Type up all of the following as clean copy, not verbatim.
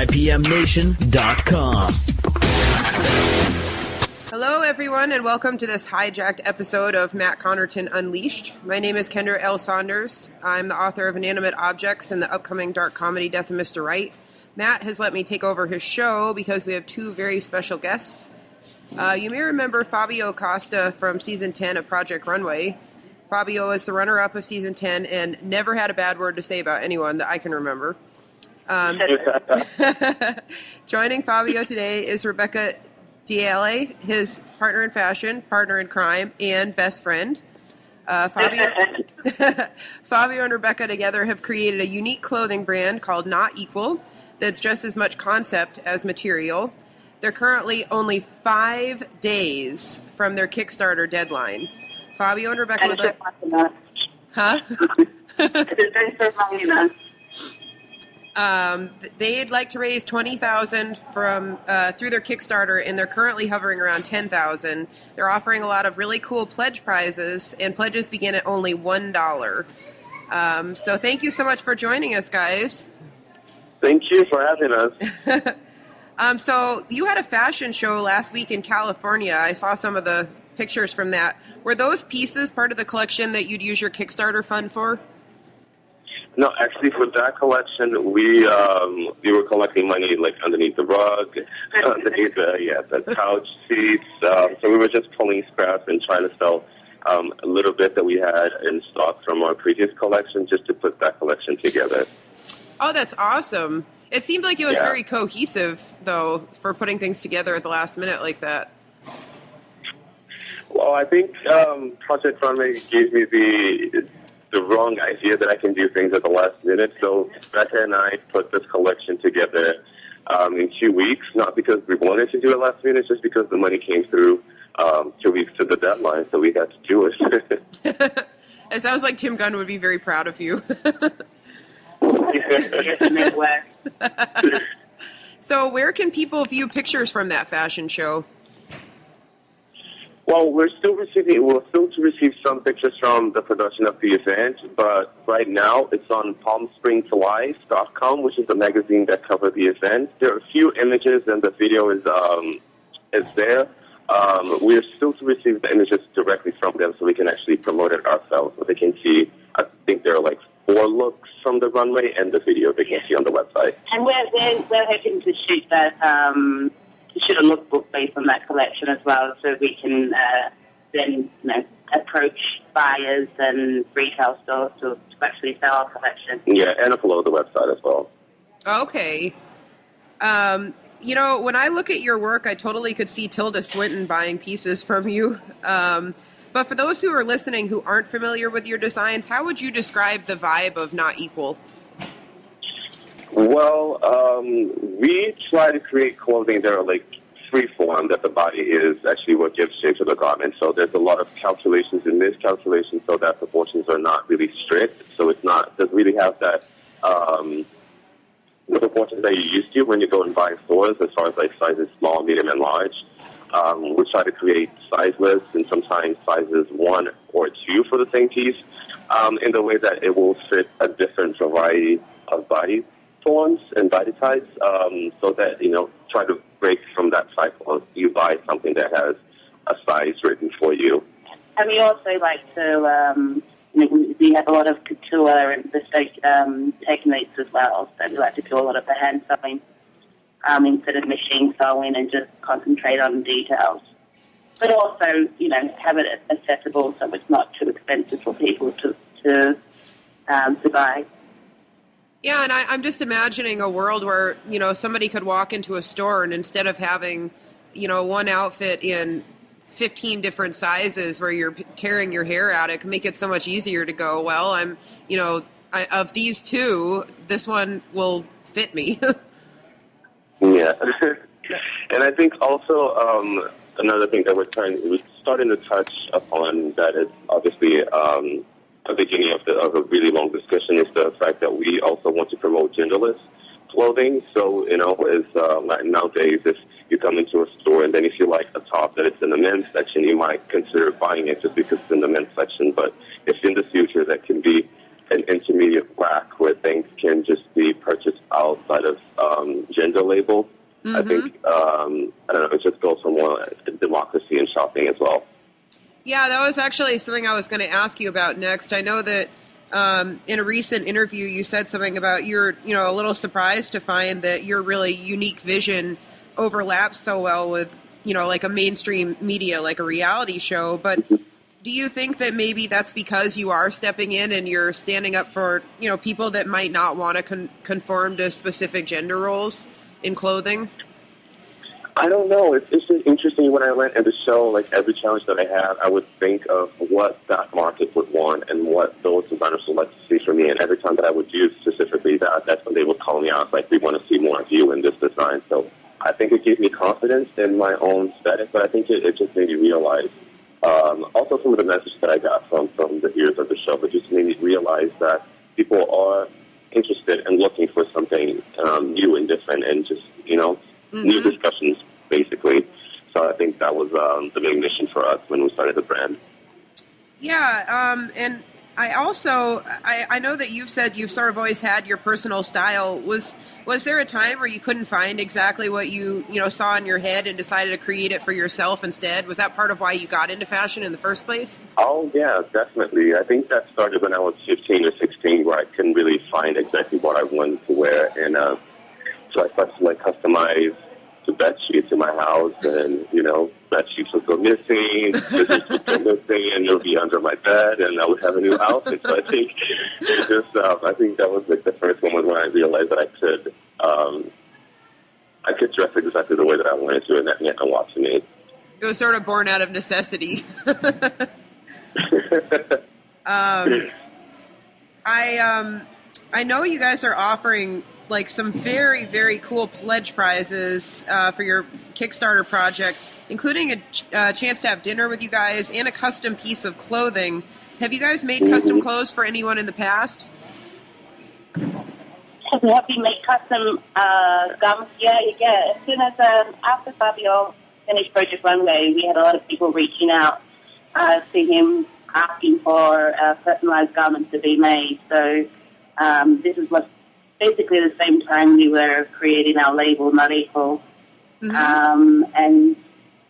5pmnation.com. Hello, everyone, and welcome to this hijacked episode of Matt Connarton Unleashed. My name is Kendra L. Saunders. I'm the author of Inanimate Objects and the upcoming dark comedy Death of Mr. Right. Matt has let me take over his show because we have two very special guests. You may remember Fabio Costa from Season 10 of Project Runway. Fabio is the runner-up of Season 10 and never had a bad word to say about anyone that I can remember. Joining Fabio today is Rebecca Diele, his partner in fashion, partner in crime, and best friend. Fabio and Rebecca together have created a unique clothing brand called Not Equal that's just as much concept as material. They're currently only 5 days from their Kickstarter deadline. Fabio and Rebecca would like... Huh? They'd like to raise $20,000 from through their Kickstarter, and they're currently hovering around $10,000. They're offering a lot of really cool pledge prizes, and pledges begin at only $1. So thank you so much for joining us, guys. Thank you for having us. So you had a fashion show last week in California. I saw some of the pictures from that. Were those pieces part of the collection that you'd use your Kickstarter fund for? No, actually, for that collection, we were collecting money like underneath the rug, underneath the couch seats. So we were just pulling scraps and trying to sell a little bit that we had in stock from our previous collection, just to put that collection together. Oh, that's awesome! It seemed like it was very cohesive, though, for putting things together at the last minute like that. Well, I think Project Runway gave me the wrong idea that I can do things at the last minute. So Becca and I put this collection together in 2 weeks, not because we wanted to do it last minute, just because the money came through 2 weeks to the deadline, so we had to do it. It sounds like Tim Gunn would be very proud of you. So where can people view pictures from that fashion show? Well, we'll still to receive some pictures from the production of the event, but right now it's on palmspringslife.com, which is the magazine that covered the event. There are a few images, and the video is there. We're still to receive the images directly from them so we can actually promote it ourselves, so they can see. I think there are like 4 looks from the runway and the video they can see on the website. And we're hoping to shoot that. Should a lookbook based on that collection as well, so we can then approach buyers and retail stores to actually sell our collection. Yeah, and upload the website as well. Okay. When I look at your work, I totally could see Tilda Swinton buying pieces from you. But for those who are listening who aren't familiar with your designs, how would you describe the vibe of Not Equal? Well, we try to create clothing that are like free form, that the body is actually what gives shape to the garment. So there's a lot of calculations and miscalculations so that proportions are not really strict. So it doesn't really have that the proportions that you used to when you go and buy stores as far as like sizes small, medium, and large. We try to create size lists and sometimes sizes 1 or 2 for the same piece in the way that it will fit a different variety of body forms and body types, so that, try to break from that cycle. You buy something that has a size written for you. And we also like to, we have a lot of couture and bespoke techniques as well, so we like to do a lot of the hand sewing instead of machine sewing and just concentrate on details. But also, have it accessible so it's not too expensive for people to buy. Yeah, and I'm just imagining a world where, somebody could walk into a store and instead of having, one outfit in 15 different sizes where you're tearing your hair out, it can make it so much easier to go, well, of these 2, this one will fit me. Yeah. And I think also another thing that we're starting to touch upon that is obviously the beginning of a really long discussion is the fact that we also want to promote genderless clothing. So, nowadays, if you come into a store and then if you like a top that it's in the men's section, you might consider buying it just because it's in the men's section. But if in the future that can be an intermediate rack where things can just be purchased outside of gender the label. I think, I don't know, it just goes for more democracy in shopping as well. Yeah, that was actually something I was going to ask you about next. I know that in a recent interview you said something about you're, a little surprised to find that your really unique vision overlaps so well with, like a mainstream media, like a reality show. But do you think that maybe that's because you are stepping in and you're standing up for, people that might not want to conform to specific gender roles in clothing? I don't know. It's just interesting when I went into the show, like every challenge that I had, I would think of what that market would want and what those designers would like to see from me. And every time that I would do specifically that, that's when they would call me out, like, we want to see more of you in this design. So I think it gave me confidence in my own aesthetic, but I think it just made me realize, also some of the messages that I got from the viewers of the show, but just made me realize that people are interested in looking for something new and different and just, new discussions, basically. So I think that was the main mission for us when we started the brand. Yeah, and I also, I know that you've said you've sort of always had your personal style. Was there a time where you couldn't find exactly what you saw in your head and decided to create it for yourself instead? Was that part of why you got into fashion in the first place? Oh, yeah, definitely. I think that started when I was 15 or 16, where I couldn't really find exactly what I wanted to wear. And so I started to, customize the bed sheets in my house, and, bed sheets would go missing, scissors would go missing, and it would be under my bed, and I would have a new outfit. So I think I think that was, the first moment when I realized that I could dress exactly the way that I wanted to, and that meant a lot to me. It was sort of born out of necessity. I know you guys are offering some very, very cool pledge prizes for your Kickstarter project, including a chance to have dinner with you guys and a custom piece of clothing. Have you guys made custom clothes for anyone in the past? Have we made custom garments? Yeah. As soon as after Fabio finished Project Runway, we had a lot of people reaching out to him asking for personalized garments to be made. So this is what basically the same time we were creating our label, Not Equal. And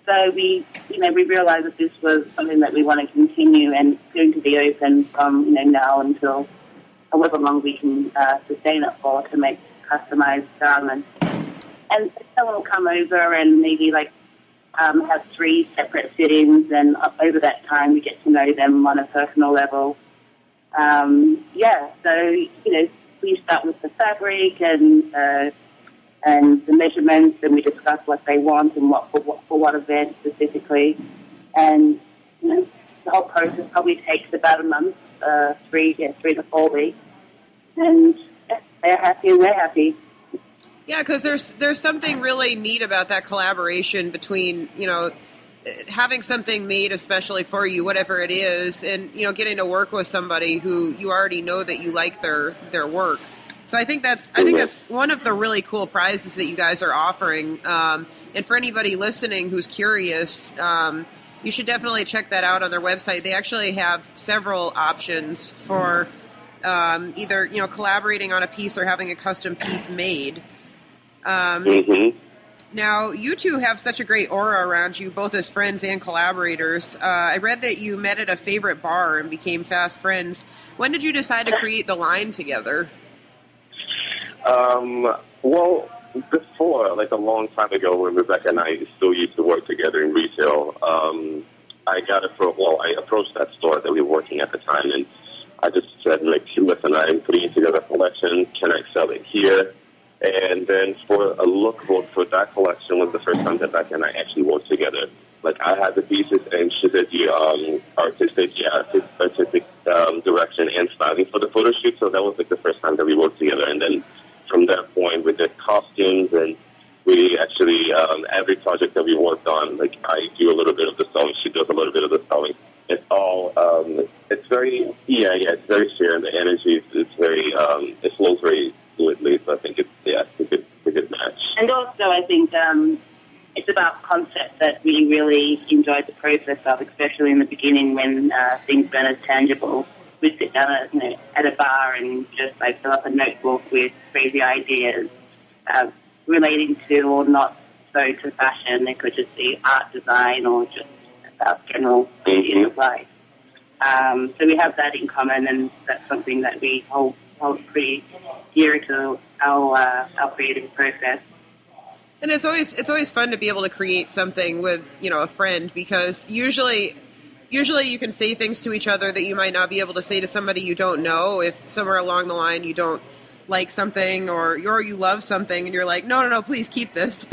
so we realized that this was something that we want to continue, and it's going to be open from, now until however long we can sustain it for, to make customized garments. And someone will come over and maybe have 3 separate sittings, and over that time we get to know them on a personal level. So, we start with the fabric and the measurements, and we discuss what they want and for what event specifically. And the whole process probably takes about a month, 3 to 4 weeks. And they're happy and we're happy. Yeah, because there's something really neat about that collaboration between having something made especially for you, whatever it is, and getting to work with somebody who you already know that you like their work. So I think that's one of the really cool prizes that you guys are offering. And for anybody listening who's curious, you should definitely check that out on their website. They actually have several options for either collaborating on a piece or having a custom piece made. Now, you two have such a great aura around you, both as friends and collaborators. I read that you met at a favorite bar and became fast friends. When did you decide to create the line together? Well, before, a long time ago, when Rebecca and I still used to work together in retail, I approached that store that we were working at the time, and I just said, listen, I'm putting together a collection. Can I sell it here? And then for a lookbook for that collection was the first time that Becca and I actually worked together. I had the pieces, and she did the artistic direction and styling for the photo shoot. So that was the first time that we worked together. And then from that point, we did costumes, and we actually every project that we worked on, I do a little bit of the sewing, she does a little bit of the sewing. It's all it's very it's very shared. The energy is very it flows very fluidly. So I think it's a good match. And also, I think it's about concept that we really enjoyed the process of, especially in the beginning when things weren't as tangible. We'd sit down at a bar and just fill up a notebook with crazy ideas. relating to or not so to fashion. It could just be art design or just about general life. So we have that in common, and that's something that we hold pretty dear to our creative process. And it's always fun to be able to create something with, a friend, because usually you can say things to each other that you might not be able to say to somebody you don't know if somewhere along the line you don't like something or you love something and you're like, no, please keep this.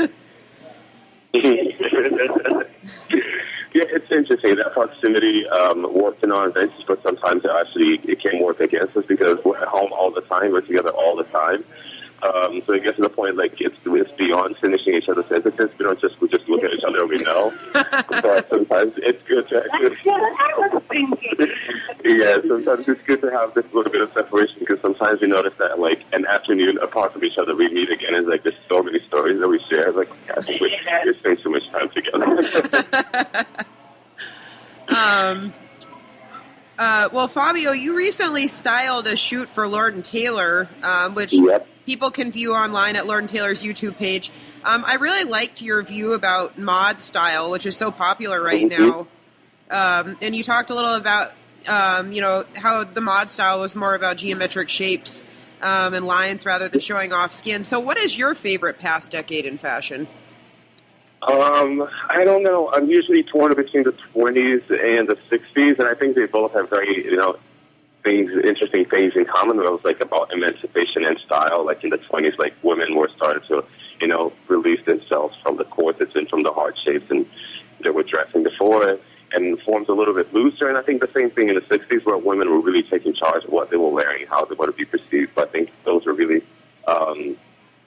Yeah, it's interesting. That proximity works in our advantage, but sometimes it can work against us because we're at home all the time. We're together all the time. So it gets to the point it's beyond finishing each other's sentences. We just look at each other and we know. But sometimes it's good to actually. That's what I was thinking. Yeah, sometimes it's good to have this little bit of separation because sometimes we notice that an afternoon apart from each other we meet again and there's so many stories that we share. I think we spend so much time together. Well, Fabio, you recently styled a shoot for Lord & Taylor, which people can view online at Lord & Taylor's YouTube page. I really liked your view about mod style, which is so popular right now. And you talked a little about, how the mod style was more about geometric shapes and lines rather than showing off skin. So what is your favorite past decade in fashion? I don't know. I'm usually torn between the 20s and the 60s, and I think they both have very, interesting things in common. It was about emancipation and style. In the 20s, women were starting to, release themselves from the corsets and from the hard shapes, and they were dressing before and forms a little bit looser. And I think the same thing in the 60s, where women were really taking charge of what they were wearing, how they were to be perceived. But I think those were really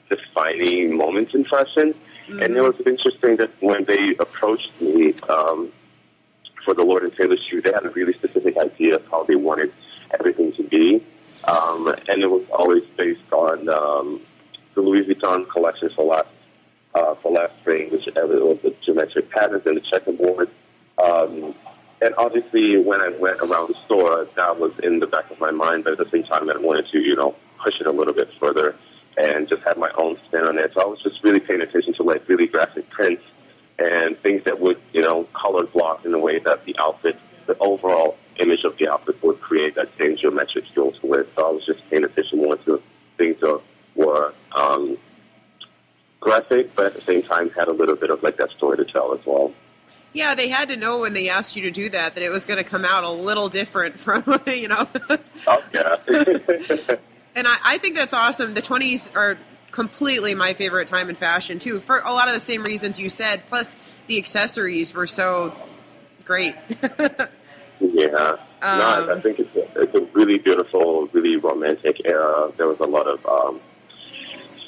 defining moments in fashion. Mm-hmm. And it was interesting that when they approached me for the Lord & Taylor shoot, they had a really specific idea of how they wanted everything to be. And it was always based on the Louis Vuitton collection for last spring, which was the geometric patterns and the checkerboard. And obviously, when I went around the store, that was in the back of my mind, but at the same time, I wanted to, push it a little bit further and just have my own spin on it. So I was just really paying attention to really graphic prints and things that would, color block in a way that the outfit, the overall image of the outfit would create that same geometric feel to it. So I was just paying attention more to things that were graphic, but at the same time had a little bit of that story to tell as well. Yeah, they had to know when they asked you to do that it was going to come out a little different from, Oh, yeah. And I think that's awesome. The 20s are completely my favorite time in fashion, too, for a lot of the same reasons you said. Plus, the accessories were so great. Yeah. I think it's a really beautiful, really romantic era. There was a lot of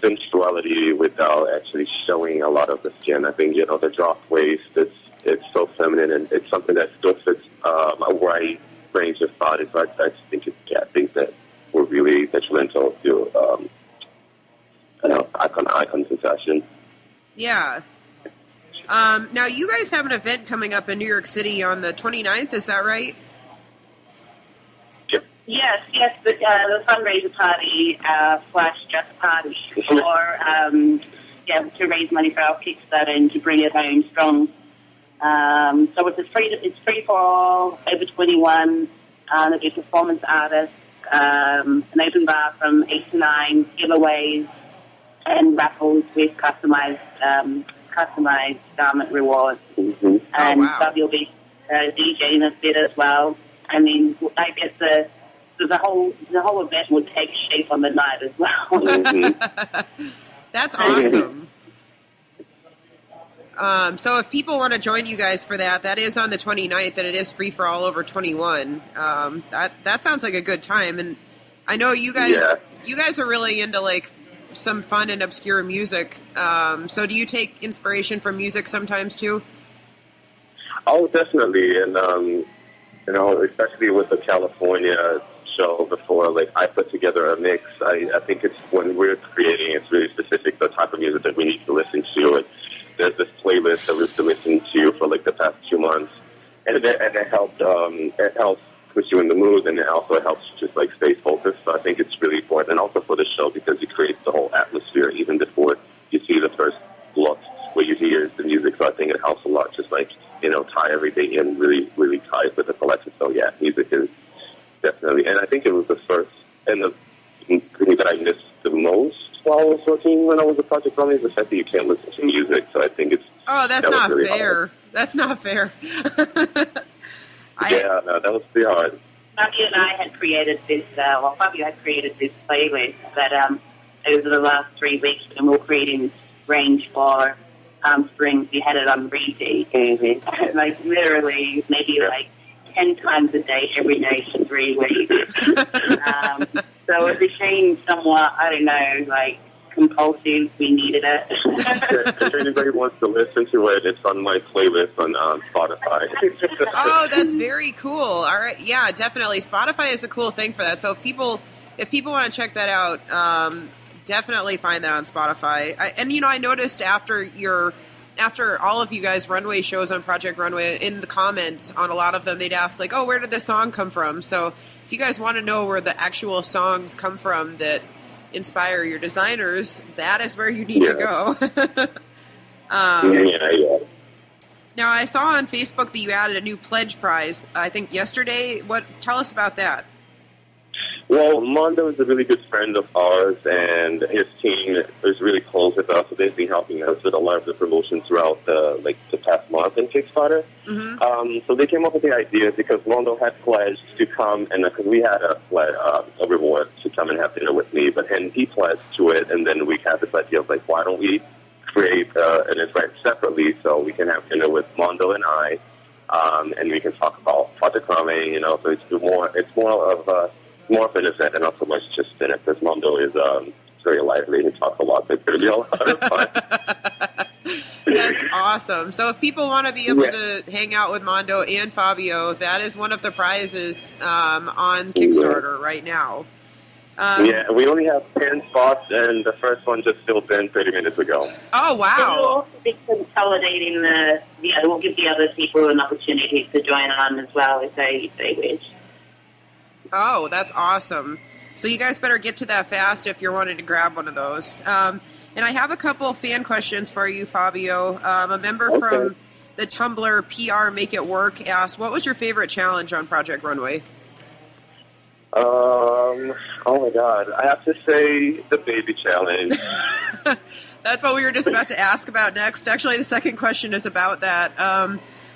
sensuality without actually showing a lot of the skin. I think, the drop waist, it's so feminine, and it's something that still fits a wide range of bodies. So I just think things that were really detrimental to icons in fashion. Yeah. Now, you guys have an event coming up in New York City on the 29th, is that right? Yep. Yes, the fundraiser party, flash just party, to raise money for our Kickstarter and to bring it home strong. So it's free for all over 21. There'll be performance artists, an open bar from 8 to 9, giveaways, and raffles with customized garment rewards. Mm-hmm. And Fabio will be DJing a bit as well. I mean, I guess the whole event would take shape on the night as well. Mm-hmm. That's awesome. So if people want to join you guys for that is on the 29th, and it is free for all over 21. That sounds like a good time. And I know you guys are really into some fun and obscure music. So do you take inspiration from music sometimes too? Oh, definitely. And, especially with the California show before, I put together a mix. I think it's when we're creating, it's really specific, the type of music that we need to listen to. And there's this playlist that we've been listening to for the past 2 months. And it helps put you in the mood, and it also helps just stay focused. So I think it's really important, and also for the show, because it creates the whole atmosphere even before you see tie everything in really, really tight with the collection. So yeah, music is definitely, and I think it was the first and the thing that I missed the most while I was working when I was a project runner is the fact that you can't listen to music. So I think that's not really fair. Hard. That's not fair. Yeah, no, that was pretty hard. Fabio and I had created this, Fabio had created this playlist that over the last 3 weeks, and we're creating this range for spring. We had it on repeat. Mm-hmm. Like, literally, maybe like 10 times a day, every day for 3 weeks. So it became somewhat, I don't know, like, compulsive. We needed it. If anybody wants to listen to it, it's on my playlist on Spotify. Oh, that's very cool. All right, yeah, definitely. Spotify is a cool thing for that. So if people want to check that out, definitely find that on Spotify. I noticed after all of you guys' runway shows on Project Runway, in the comments on a lot of them, they'd ask like, "Oh, where did this song come from?" So if you guys want to know where the actual songs come from that inspire your designers, that is where you need to go. Yeah. Now, I saw on Facebook that you added a new pledge prize, I think yesterday. Tell us about that. Well, Mondo is a really good friend of ours, and his team is really close with us. So they've been helping us with a lot of the promotion throughout the past month in Kickstarter. Mm-hmm. So they came up with the idea because Mondo had pledged to come, and because we had a reward to come and have dinner with me, but then he pledged to it, and then we had this idea of like, why don't we create an event separately so we can have dinner with Mondo and I, and we can talk about Project Runway. So it's more of an event and not so much just dinner, because Mondo is very lively and he talks a lot. It's going to be a lot of fun. That's awesome. So if people want to be able to hang out with Mondo and Fabio, that is one of the prizes on Kickstarter right now. We only have 10 spots, and the first one just filled in 30 minutes ago. Oh, wow. And we'll also be consolidating we'll give the other people an opportunity to join on as well if they wish. Oh, that's awesome. So you guys better get to that fast if you're wanting to grab one of those. And I have a couple fan questions for you, Fabio. A member from the Tumblr PR Make It Work asked, what was your favorite challenge on Project Runway? Oh my God. I have to say the baby challenge. That's what we were just about to ask about next. Actually, the second question is about that.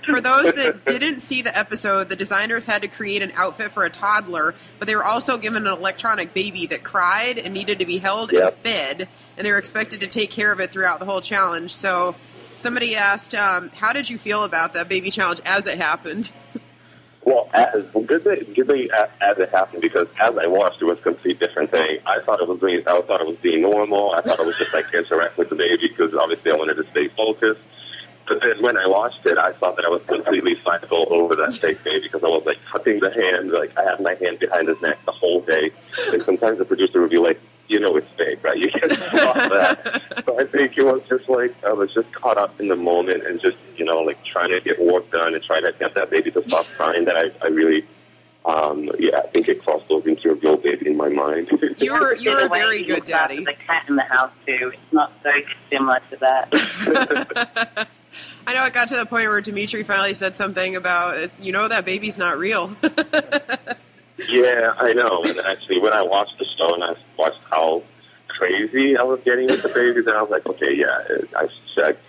For those that didn't see the episode, the designers had to create an outfit for a toddler, but they were also given an electronic baby that cried and needed to be held and fed, and they were expected to take care of it throughout the whole challenge. So somebody asked, how did you feel about that baby challenge as it happened? Well, good as it happened, because as I watched, it was a complete different thing. I thought it was being normal. I thought it was just like interact with the baby, because obviously I wanted to stay focused. But then when I watched it, I thought that I was completely psycho over that fake baby, because I was like tucking the hand, like I had my hand behind his neck the whole day. And sometimes the producer would be like, it's fake, right? You can't stop that. So I think it was just like, I was just caught up in the moment and just, like trying to get work done and trying to get that baby to stop crying, that I really, I think it crossed over into a real baby in my mind. You're a very good daddy. The cat in the house too. It's not so similar to that. I know it got to the point where Dimitri finally said something about, that baby's not real. Yeah, I know. And actually, when I watched the show and I watched how crazy I was getting with the baby, then I was like, okay, yeah,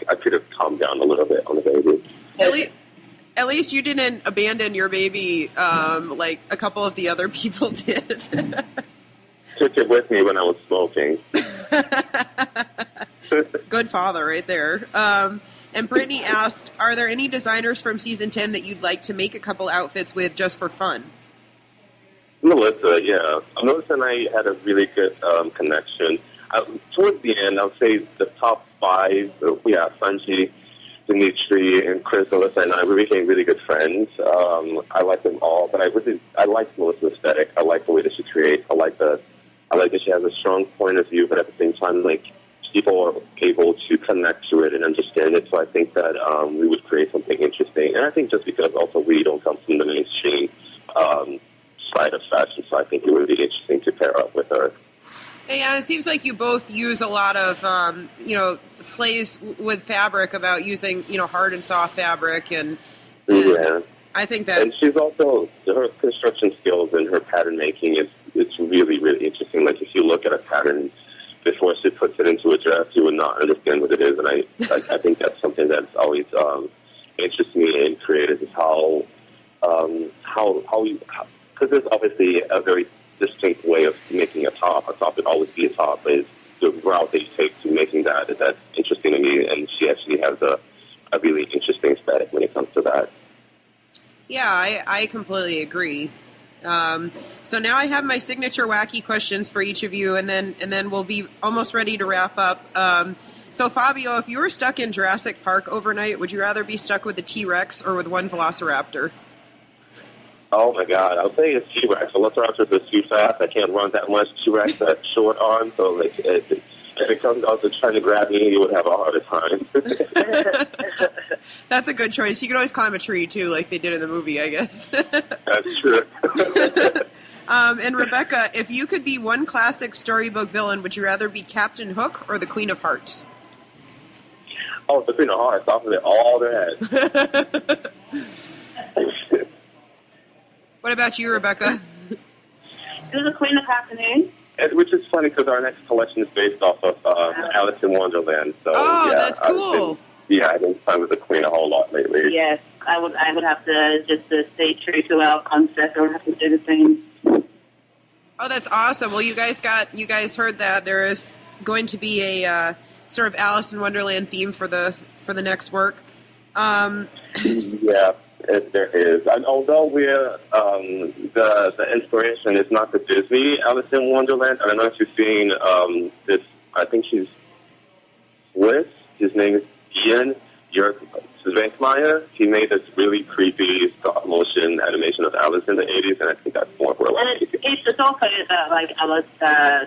I could have calmed down a little bit on the baby. At least you didn't abandon your baby like a couple of the other people did. Took it with me when I was smoking. Good father right there. And Brittany asked, are there any designers from Season 10 that you'd like to make a couple outfits with just for fun? Melissa, yeah. Melissa and I had a really good connection. Towards the end, I would say the top 5, Sanji, Dimitri, and Chris, Melissa, and I, we became really good friends. I like them all, but I like Melissa's aesthetic. I like the way that she creates. I like that she has a strong point of view, but at the same time, like, people are able to connect to it and understand it. So I think that we would create something interesting. And I think just because also we don't come from the mainstream side of fashion, so I think it would be interesting to pair up with her. Yeah, it seems like you both use a lot of, plays with fabric about using, hard and soft fabric. And Yeah. I think that... And she's also, her construction skills and her pattern making is really, really interesting. Like, if you look at a pattern before she puts it into a dress, you would not understand what it is. And I think that's something that's always interests me in creative, is how because there's obviously a very distinct way of making a top. A top would always be a top, but it's the route that you take to making that's interesting to me. And she actually has a really interesting aesthetic when it comes to that. Yeah, I completely agree. So now I have my signature wacky questions for each of you, and then we'll be almost ready to wrap up. So Fabio, if you were stuck in Jurassic Park overnight, would you rather be stuck with the T-Rex or with one Velociraptor? Oh my God, I'll say it's T-Rex. Velociraptors are too fast. I can't run that much. T-Rex has short arms, so like if it comes out to trying to grab me, you would have a harder time. That's a good choice. You could always climb a tree too, like they did in the movie, I guess. That's true. And Rebecca, if you could be one classic storybook villain, would you rather be Captain Hook or the Queen of Hearts? Oh, the Queen of Hearts, off of it all their heads. What about you, Rebecca? This is the Queen of Afternoon. Which is funny because our next collection is based off of Alice in Wonderland. So, yeah, that's cool. I've been playing with the Queen a whole lot lately. Yes, I would have to just stay true to our concept. I would have to do the same. Oh, that's awesome. Well, you guys heard that there is going to be a sort of Alice in Wonderland theme for the next work. Yeah, there is. And although we're the inspiration is not the Disney Alice in Wonderland. I don't know if you've seen this. I think she's Swiss. His name is Ian Zvenkmeyer. He made this really creepy stop-motion animation of Alice in the 80s, and I think that's more where it's also like Alice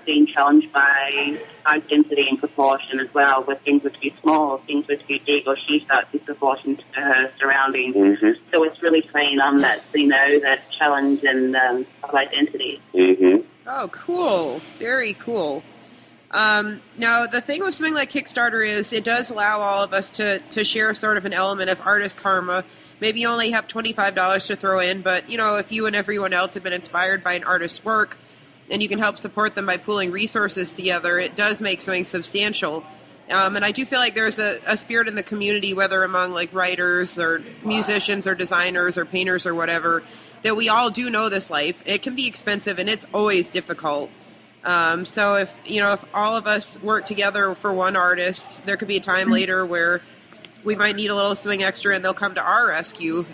being challenged by identity and proportion as well, where things would be small, things would be big, or she starts disproportionate to her surroundings. Mm-hmm. So it's really playing on that, that challenge and of identity. Mm-hmm. Oh, cool. Very cool. Now, the thing with something like Kickstarter is it does allow all of us to share sort of an element of artist karma. Maybe you only have $25 to throw in, but, if you and everyone else have been inspired by an artist's work and you can help support them by pooling resources together, it does make something substantial. And I do feel like there's a spirit in the community, whether among like writers or musicians or designers or painters or whatever, that we all do know this life. It can be expensive and it's always difficult. So if all of us work together for one artist, there could be a time later where we might need a little something extra and they'll come to our rescue.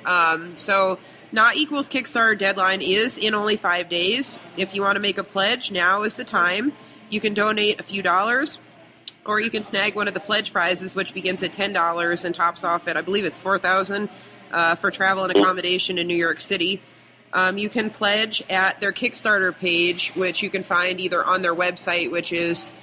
So Not Equal's Kickstarter deadline is in only 5 days. If you want to make a pledge, now is the time. You can donate a few dollars, or you can snag one of the pledge prizes, which begins at $10 and tops off at, I believe it's $4,000 for travel and accommodation in New York City. You can pledge at their Kickstarter page, which you can find either on their website, which is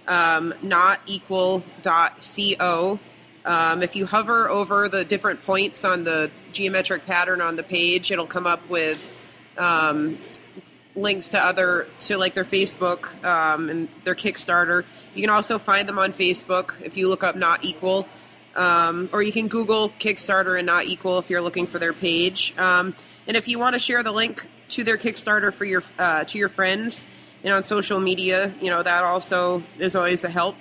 notequal.co. If you hover over the different points on the geometric pattern on the page, it'll come up with links to like their Facebook and their Kickstarter. You can also find them on Facebook if you look up Not Equal, or you can Google Kickstarter and Not Equal if you're looking for their page. And if you want to share the link to their Kickstarter for to your friends and on social media, that also is always a help.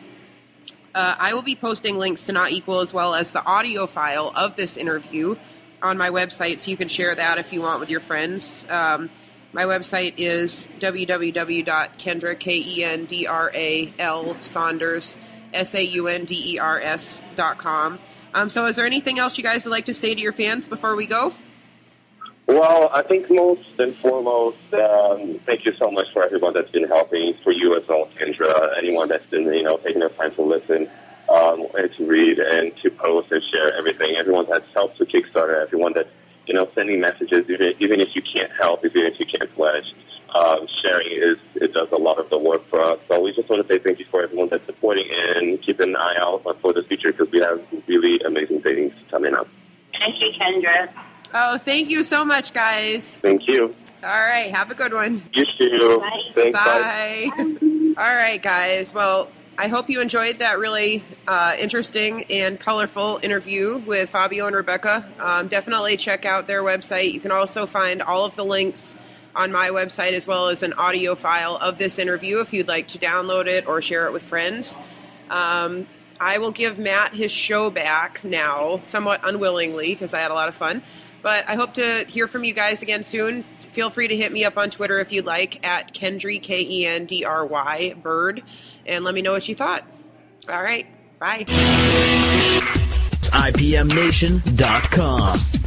I will be posting links to Not Equal as well as the audio file of this interview on my website, so you can share that if you want with your friends. My website is www.kendra, KENDRAL, Saunders, SAUNDERS.com. So is there anything else you guys would like to say to your fans before we go? Well, I think most and foremost, thank you so much for everyone that's been helping, for you as well, Kendra, anyone that's been, taking their time to listen and to read and to post and share everything. Everyone that's helped to Kickstarter, everyone that's, sending messages, even if you can't help, even if you can't pledge. Sharing it does a lot of the work for us. So we just want to say thank you for everyone that's supporting and keep an eye out for the future, because we have really amazing things coming up. Thank you, Kendra. Oh, thank you so much, guys. Thank you. All right, have a good one. You too. Bye. Thanks, Bye. All right, guys. Well, I hope you enjoyed that really interesting and colorful interview with Fabio and Rebecca. Definitely check out their website. You can also find all of the links on my website as well as an audio file of this interview if you'd like to download it or share it with friends. I will give Matt his show back now, somewhat unwillingly because I had a lot of fun. But I hope to hear from you guys again soon. Feel free to hit me up on Twitter if you'd like, at Kendry, Kendry, Bird, and let me know what you thought. All right, bye. IPMNation.com.